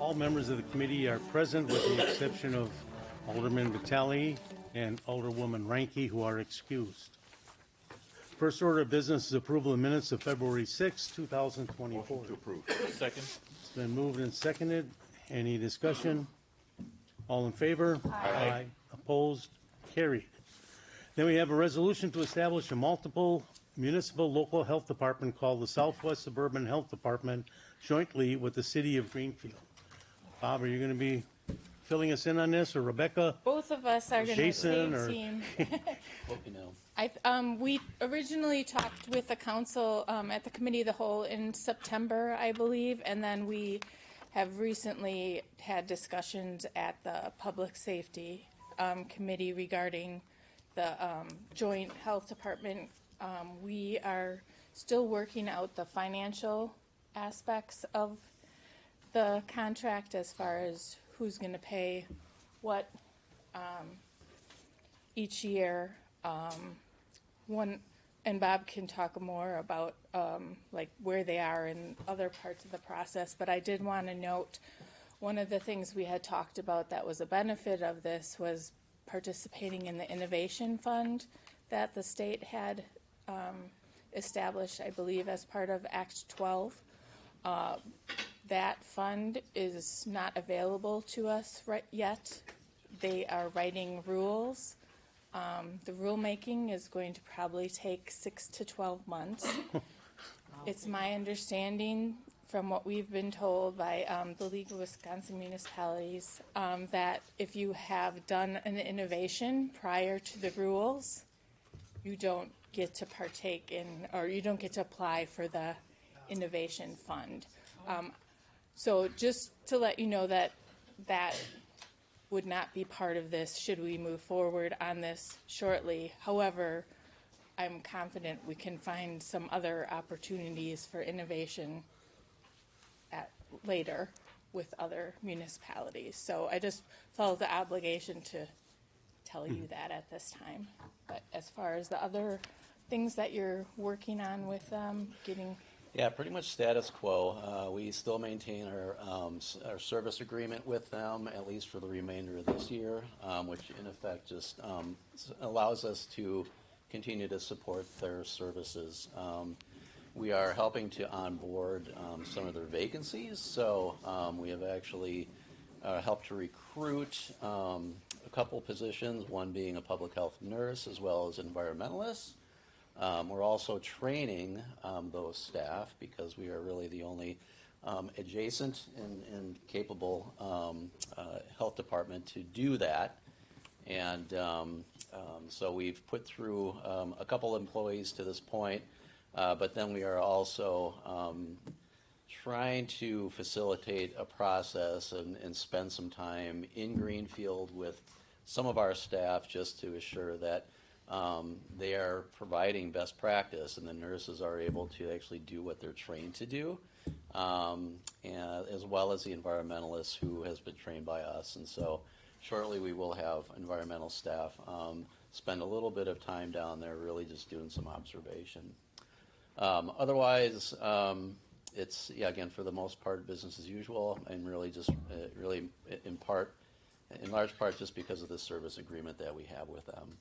All members of the committee are present with the exception of Alderman Vitale and Alderwoman Ranke, who are excused. First order of business is approval of minutes of February 6, 2024. Motion to approve. Second. It's been moved and seconded. Any discussion? All in favor? Aye. Opposed? Carried. Then we have a resolution to establish a multiple municipal local health department called the Southwest Suburban Health Department jointly with the City of Greenfield. Bob, are you going to be filling us in on this, or Rebecca? Both of us are going to Jason, tag or- team. Know. We originally talked with the council at the committee of the whole in September, I believe, and then we have recently had discussions at the public safety committee regarding the joint health department. We are still working out the financial aspects of the contract as far as who's going to pay what each year. And Bob can talk more about like where they are in other parts of the process, but I did want to note one of the things we had talked about that was a benefit of this was participating in the innovation fund that the state had established, I believe, as part of Act 12. That fund is not available to us yet. They are writing rules. The rulemaking is going to probably take 6 to 12 months. It's my understanding from what we've been told by the League of Wisconsin Municipalities that if you have done an innovation prior to the rules, you don't get to partake in, or you don't get to apply for the innovation fund. So just to let you know that that would not be part of this should we move forward on this shortly. However, I'm confident we can find some other opportunities for innovation later with other municipalities. So I just felt the obligation to tell you that at this time. But as far as the other things that you're working on with them, getting... Yeah, pretty much status quo. We still maintain our service agreement with them, at least for the remainder of this year, which in effect just allows us to continue to support their services. We are helping to onboard some of their vacancies, so we have actually helped to recruit a couple positions, one being a public health nurse as well as environmentalist. We're also training those staff because we are really the only adjacent and capable health department to do that. And so we've put through a couple employees to this point, but then we are also trying to facilitate a process and spend some time in Greenfield with some of our staff just to assure that they are providing best practice and the nurses are able to actually do what they're trained to do, and as well as the environmentalists who has been trained by us. And so shortly we will have environmental staff spend a little bit of time down there really just doing some observation. Otherwise, it's, yeah, again, for the most part, business as usual, and really just really in large part just because of the service agreement that we have with them.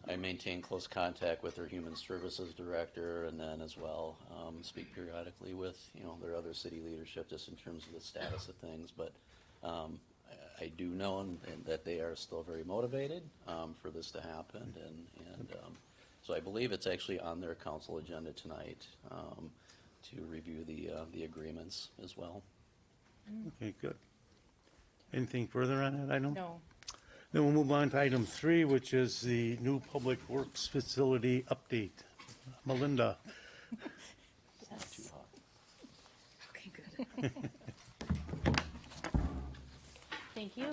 I maintain close contact with their human services director, and then as well speak periodically with their other city leadership just in terms of the status of things. But I do know that they are still very motivated for this to happen, and so I believe it's actually on their council agenda tonight to review the agreements as well. Okay, good. Anything further on that item? No. Then we'll move on to item 3, which is the new public works facility update. Melinda. Yes. Okay, good. Thank you.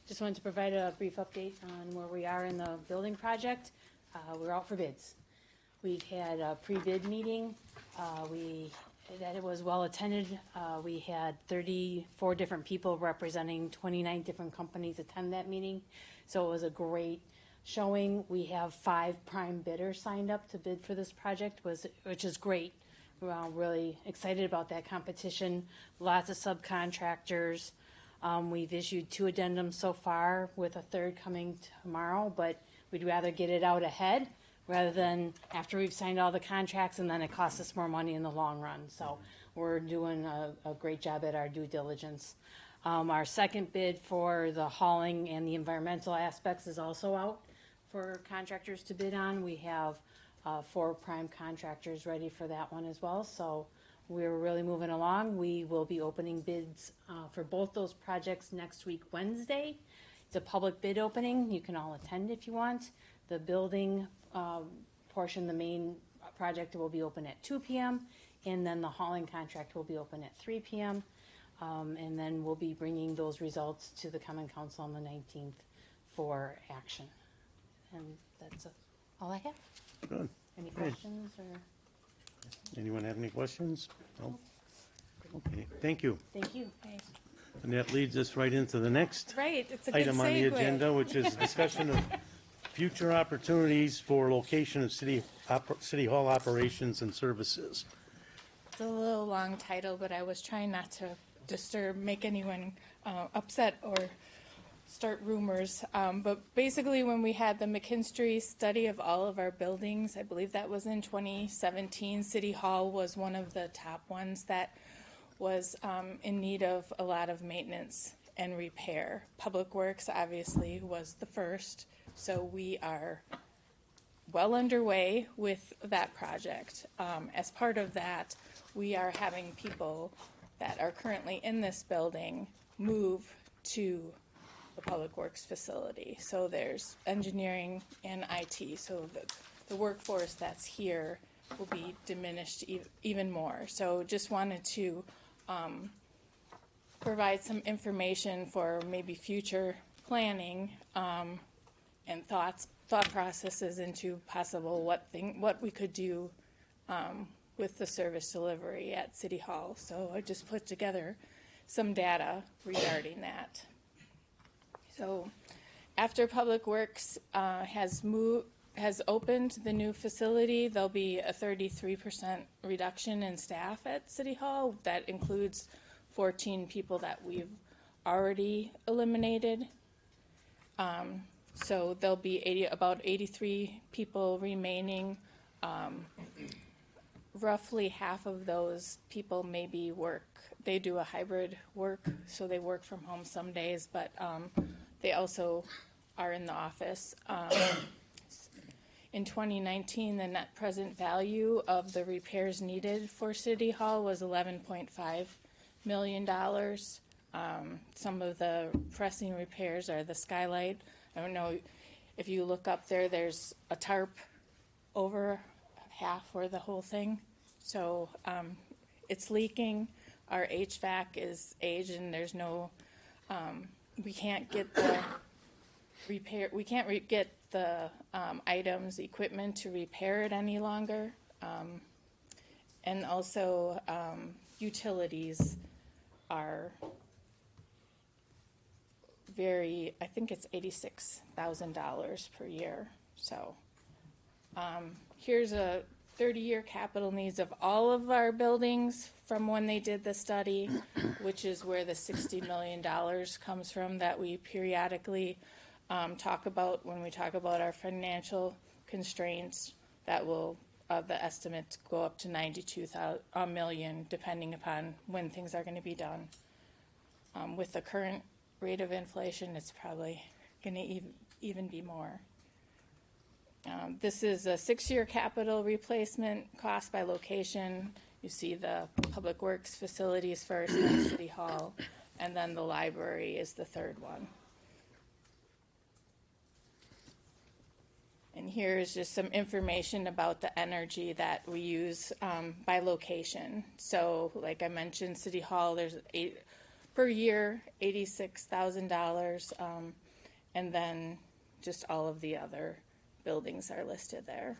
Just wanted to provide a brief update on where we are in the building project. We're out for bids. We've had a pre-bid meeting. That it was well attended. We had 34 different people representing 29 different companies attend that meeting. So it was a great showing. We have 5 prime bidders signed up to bid for this project, which is great. We're really excited about that competition. Lots of subcontractors. We've issued 2 addendums so far, with a third coming tomorrow, but we'd rather get it out ahead rather than after we've signed all the contracts and then it costs us more money in the long run. So we're doing a great job at our due diligence. Our second bid for the hauling and the environmental aspects is also out for contractors to bid on. We have 4 prime contractors ready for that one as well. So we're really moving along. We will be opening bids for both those projects next week, Wednesday. It's a public bid opening. You can all attend if you want. The building portion, the main project, will be open at 2 p.m. and then the hauling contract will be open at 3 p.m. And then we'll be bringing those results to the Common Council on the 19th for action. And that's all I have. Good. Any questions or? Anyone have any questions? No? Okay, thank you. Thank you. And that leads us right into the next Right, it's a good item on the segue. agenda, which is discussion of future opportunities for location of city hall operations and services. It's a little long title, but I was trying not to make anyone upset or start rumors. But basically, when we had the McKinstry study of all of our buildings, I believe that was in 2017, City Hall was one of the top ones that was in need of a lot of maintenance and repair. Public Works obviously was the first, so we are well underway with that project. As part of that, we are having people that are currently in this building move to the Public Works facility. So there's engineering and IT, so the workforce that's here will be diminished even more. So just wanted to provide some information for maybe future planning and thought processes into possible what we could do with the service delivery at City Hall. So I just put together some data regarding that. So after Public Works has opened the new facility, there'll be a 33% reduction in staff at City Hall. That includes 14 people that we've already eliminated. So there'll be about 83 people remaining. Roughly half of those people maybe they do a hybrid work, so they work from home some days, but they also are in the office. In 2019, the net present value of the repairs needed for City Hall was $11.5 million. Some of the pressing repairs are the skylight. I don't know if you look up there, there's a tarp over half or the whole thing. So it's leaking. Our HVAC is aged and there's no, we can't get the repair, we can't get the equipment to repair it any longer. And also utilities are I think it's $86,000 per year. So here's a 30-year capital needs of all of our buildings from when they did the study, which is where the $60 million comes from that we periodically talk about when we talk about our financial constraints. That will the estimates go up to $92 million depending upon when things are going to be done. With the current rate of inflation, it's probably going to even be more. This is a 6-year capital replacement cost by location. You see the Public Works facilities first, then City Hall, and then the library is the third one. And here's just some information about the energy that we use by location. So like I mentioned, City Hall, there's per year, $86,000, and then just all of the other buildings are listed there.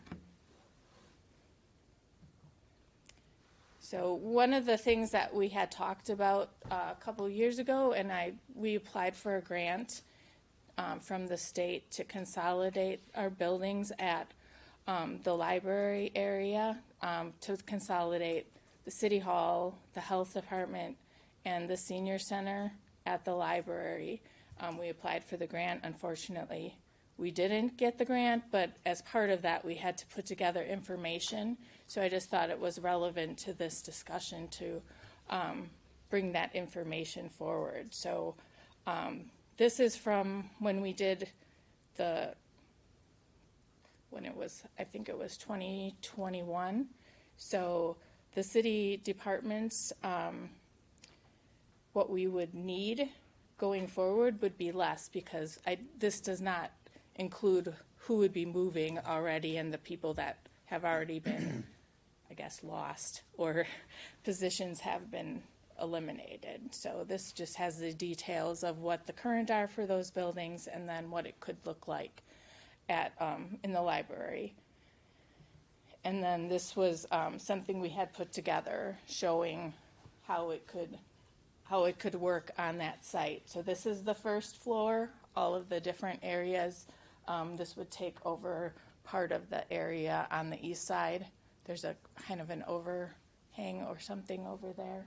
So one of the things that we had talked about a couple years ago, and we applied for a grant from the state to consolidate our buildings at the library area to consolidate the city hall, the health department, and the senior center at the library. We applied for the grant. Unfortunately, we didn't get the grant, but as part of that, we had to put together information. So I just thought it was relevant to this discussion to bring that information forward. So this is from when we did I think it was 2021. So the city departments, what we would need going forward would be less, because this does not include who would be moving already and the people that have already been, I guess, lost, or positions have been eliminated. So this just has the details of what the current are for those buildings, and then what it could look like at in the library. And then this was something we had put together showing how it could work on that site. So this is the first floor, all of the different areas. This would take over part of the area on the east side. There's a kind of an overhang or something over there.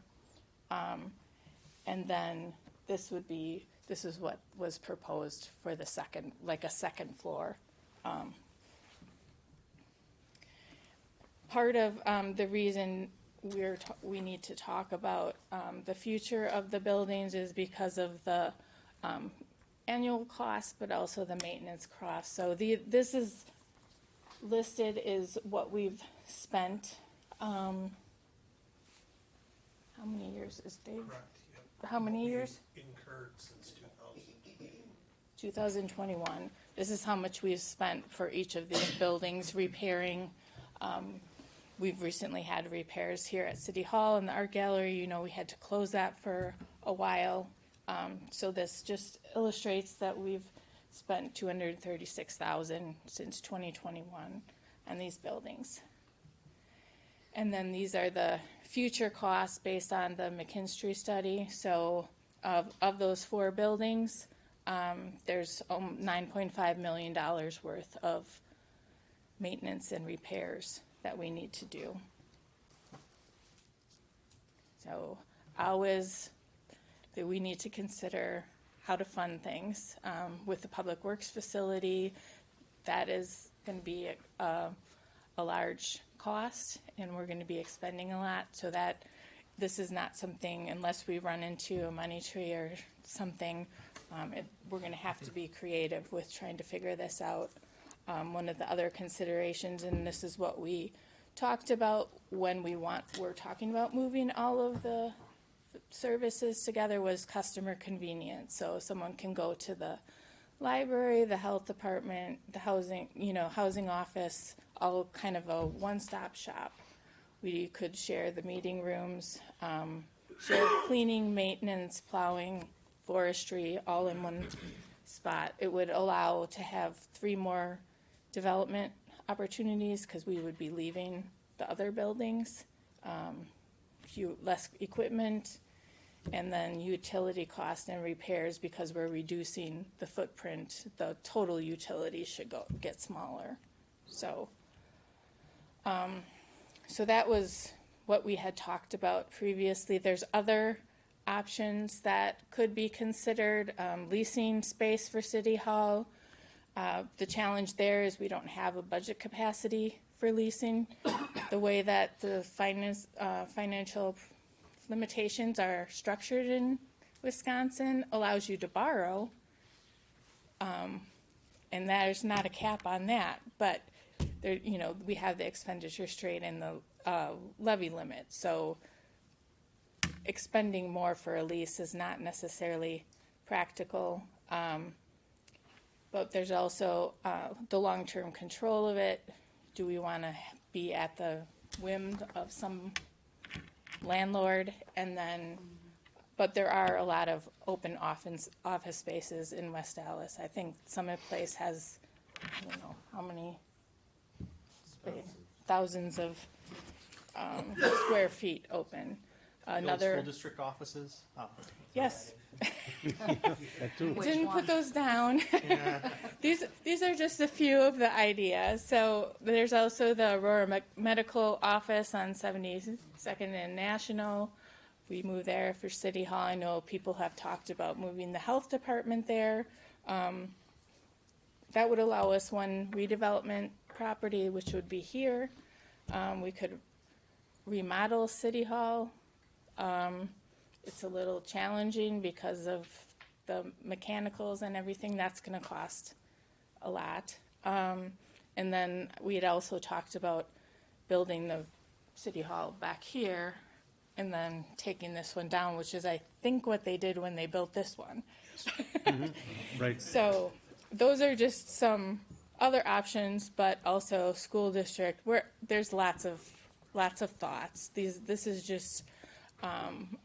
And then this is what was proposed for the second, like a second floor. Part of the reason we need to talk about the future of the buildings is because of the annual cost, but also the maintenance cost. So this is listed is what we've spent. How many years is Dave? Correct, yep. How many years? Incurred since 2000. 2021. This is how much we've spent for each of these buildings repairing. We've recently had repairs here at City Hall and the Art Gallery. You know, we had to close that for a while. So this just illustrates that we've spent $236,000 since 2021 on these buildings. And then these are the future costs based on the McKinstry study. So of those 4 buildings, there's $9.5 million worth of maintenance and repairs that we need to do. So always that we need to consider how to fund things. With the Public Works facility, that is going to be a large cost, and we're going to be expending a lot, so that this is not something, unless we run into a money tree or something, we're going to have to be creative with trying to figure this out. One of the other considerations, and this is what we talked about when we're talking about moving all of the services together, was customer convenience. So someone can go to the library, the health department, the housing office, all kind of a one-stop shop. We could share the meeting rooms, share cleaning, maintenance, plowing, forestry, all in one spot. It would allow to have 3 more development opportunities, because we would be leaving the other buildings, less equipment, and then utility cost and repairs, because we're reducing the footprint. The total utilities should get smaller. So that was what we had talked about previously. There's other options that could be considered. Leasing space for City Hall. The challenge there is we don't have a budget capacity for leasing. The way that the financial limitations are structured in Wisconsin allows you to borrow, and there's not a cap on that, but there, we have the expenditure straight and the levy limit. So expending more for a lease is not necessarily practical. But there's also the long-term control of it. Do we want to be at the whim of some landlord? And then, but there are a lot of open office spaces in West Allis. I think Summit Place has, I don't know how many, thousands of square feet open. Another School district offices? Yes, That too. Didn't put those down. These are just a few of the ideas. So there's also the Aurora Medical Office on 72nd and National. We move there for City Hall. I know people have talked about moving the health department there. That would allow us one redevelopment property, which would be here. We could remodel City Hall. It's a little challenging because of the mechanicals and everything. That's going to cost a lot. And then we had also talked about building the City Hall back here and then taking this one down, which is, I think, what they did when they built this one. Right. So those are just some other options, but also school district where there's lots of thoughts. This is just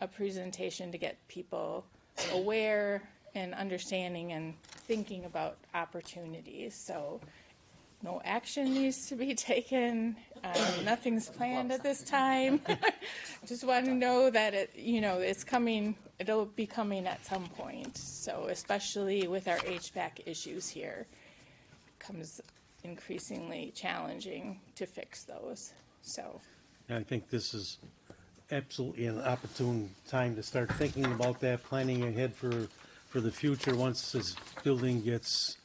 a presentation to get people aware and understanding and thinking about opportunities. So no action needs to be taken. Nothing's planned at this time. Just want to know that it's coming. It'll be coming at some point. So especially with our HVAC issues here, it becomes increasingly challenging to fix those. So I think this is absolutely an opportune time to start thinking about that, planning ahead for the future once this building gets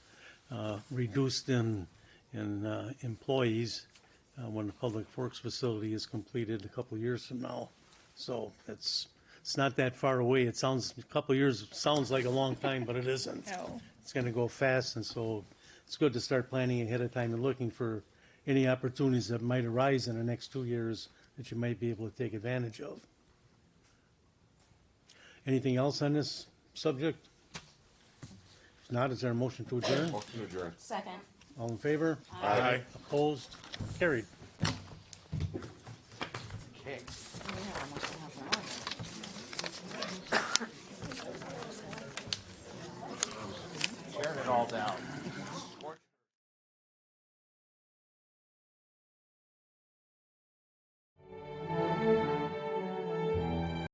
reduced in employees when the public works facility is completed a couple of years from now. So it's not that far away. It sounds, a couple of years sounds like a long time, but it isn't. No. It's going to go fast, and so it's good to start planning ahead of time and looking for any opportunities that might arise in the next 2 years that you might be able to take advantage of. Anything else on this subject? If not, is there a motion to adjourn? Motion to adjourn. Second. All in favor? Aye. Opposed? Carried. Okay. Tearing it all down.